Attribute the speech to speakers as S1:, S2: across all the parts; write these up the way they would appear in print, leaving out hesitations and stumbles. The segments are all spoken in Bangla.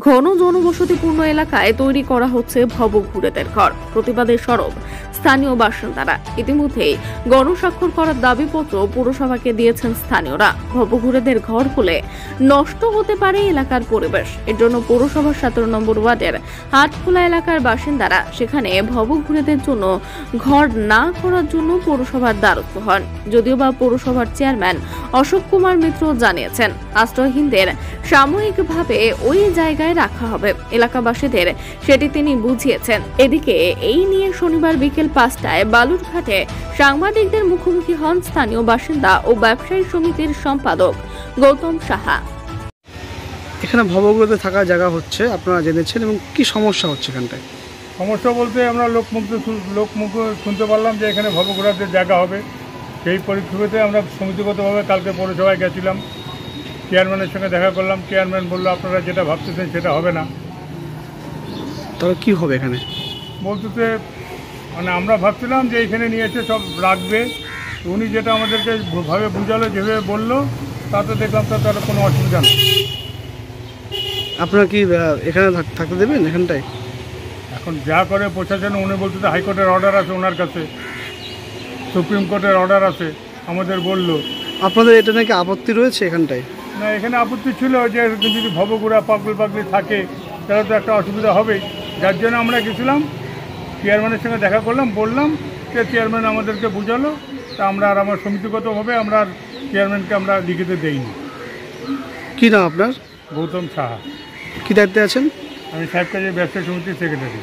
S1: ঘন জনবসতিপূর্ণ এলাকায় তৈরি করা হচ্ছে ভবঘুরেদের ঘর। প্রতিবাদে সরব স্থানীয় বাসিন্দারা। ইতিমধ্যেই গণস্বাক্ষর করার দাবিপত্র পুরসভাকে দিয়েছেন স্থানীয়রা। ভবঘুরেদের ঘর হলে নষ্ট হতে পারে এলাকার পরিবেশ। এর জন্য পৌরসভার 17 নম্বর ওয়ার্ডের হাটখোলা এলাকার বাসিন্দারা সেখানে ভবঘুরেদের জন্য ঘর না করার জন্য পৌরসভার দ্বারস্থ হন। যদিও বা পৌরসভার চেয়ারম্যান অশোক কুমার মিত্র জানিয়েছেন, আশ্রয়হীনদের সাময়িকভাবে ওই জায়গায় রাখা হবে। এলাকাবাসীদের সেটি তিনি বুঝিয়েছেন। এদিকে এই নিয়ে শনিবার বিকেল 5টায় বালুরঘাটে সাংবাদিকদের মুখোমুখি হন স্থানীয় বাসিন্দা ও ব্যবসায়ী সমিতির সম্পাদক গৌতম সাহা।
S2: এখানে ভবঘুরেতে থাকার জায়গা হচ্ছে, আপনারা জেনেছেন, এবং কি সমস্যা হচ্ছে এখানটায়?
S3: সমস্যা বলতে আমরা লোকমুখ শুনতে পারলাম যে এখানে ভবঘুরেদের জায়গা হবে। সেই পরিপ্রেক্ষিতে আমরা সমিতিগতভাবে কালকে পৌরসভায় গেছিলাম, চেয়ারম্যানের সঙ্গে দেখা করলাম। চেয়ারম্যান বললো আপনারা যেটা ভাবতেছেন সেটা হবে না।
S2: তবে কি হবে এখানে
S3: বলতে মানে আমরা ভাবছিলাম যে এখানে নিয়ে এসে সব রাখবে। উনি যেটা আমাদেরকে ভাবে বুঝালো, যেভাবে বললো, তাতে দেখলাম তার কোনো অসুবিধা নেই।
S2: আপনারা কি এখানে থাকতে দেবেন এখানটায়?
S3: এখন যা করে প্রশাসন, উনি বলতে হাইকোর্টের অর্ডার আছে ওনার কাছে, সুপ্রিম কোর্টের অর্ডার আছে, আমাদের বলল।
S2: আপনাদের এটা নাকি আপত্তি রয়েছে এখানটায়?
S3: না, এখানে আপত্তি ছিল যে যদি ভবঘুরা পাগলি থাকে তাহলে তো একটা অসুবিধা হবেই। যার জন্য আমরা গেছিলাম, চেয়ারম্যানের সঙ্গে দেখা করলাম, বললাম যে চেয়ারম্যান আমাদেরকে বুঝালো। তা আমরা আর আমার সমিতিগতভাবে আমরা আর চেয়ারম্যানকে আমরা লিখিতে দেইনি।
S2: কী নাম আপনার?
S3: গৌতম সাহা।
S2: কী দায়িত্বে আছেন?
S3: আমি সাহেব কাজের ব্যবসায়ী সমিতির সেক্রেটারি।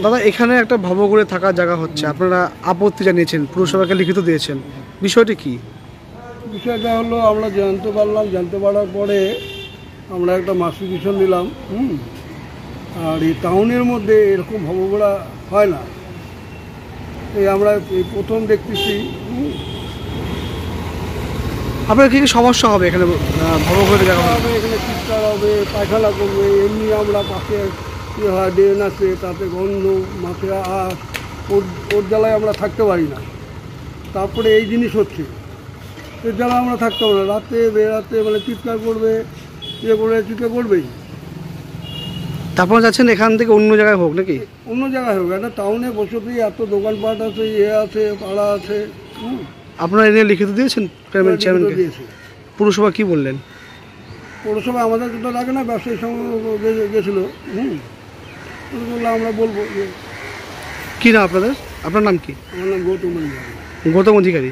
S2: দাদা, এখানে একটা ভবঘুরে থাকার জায়গা হচ্ছে, আপনারা আপত্তি জানিয়েছেন, পুরসভাকে লিখিত দিয়েছেন, বিষয়টি কি?
S4: বিষয়টা হলো আমরা জানতে পারার পরে আমরা একটা মাসিফিকেশন দিলাম। আর এই টাউনের মধ্যে এরকম ভবঘোরা হয় না, এই আমরা এই প্রথম দেখতেছি।
S2: আপনার কী কী সমস্যা হবে এখানে ভবঘুরে জায়গা হবে?
S4: এখানে চিৎকার হবে, পায়খানা করবে। এমনি আমরা পাশে কী হয়, ড্রেন আছে, তাতে গন্ধ, মাছে আর ওর জ্বালায় আমরা থাকতে পারি না। তারপরে এই জিনিস হচ্ছে, এর জ্বালা আমরা থাকতে পারি না। রাতে বেরাতে মানে চিৎকার করবে, চিৎকার করবেই।
S2: তারপর যাচ্ছেন এখান থেকে অন্য জায়গায় হোক নাকি?
S4: অন্য জায়গায় হোক, একটা টাউনে বসতেই এত দোকানপাট আছে, আছে, পাড়া আছে।
S2: আপনারা এ নিয়ে লিখিত দিয়েছেন চেয়ারম্যানকে?
S4: দিয়েছে।
S2: পুরসভা কি বললেন?
S4: পৌরসভা আমাদের তো লাগে না, ব্যবসায়ী সঙ্গে গেছিলো। বললাম আমরা বলবো।
S2: কী নাম আপনাদের? আপনার নাম কি?
S4: আমার নাম গৌতম
S2: গৌতম অধিকারী।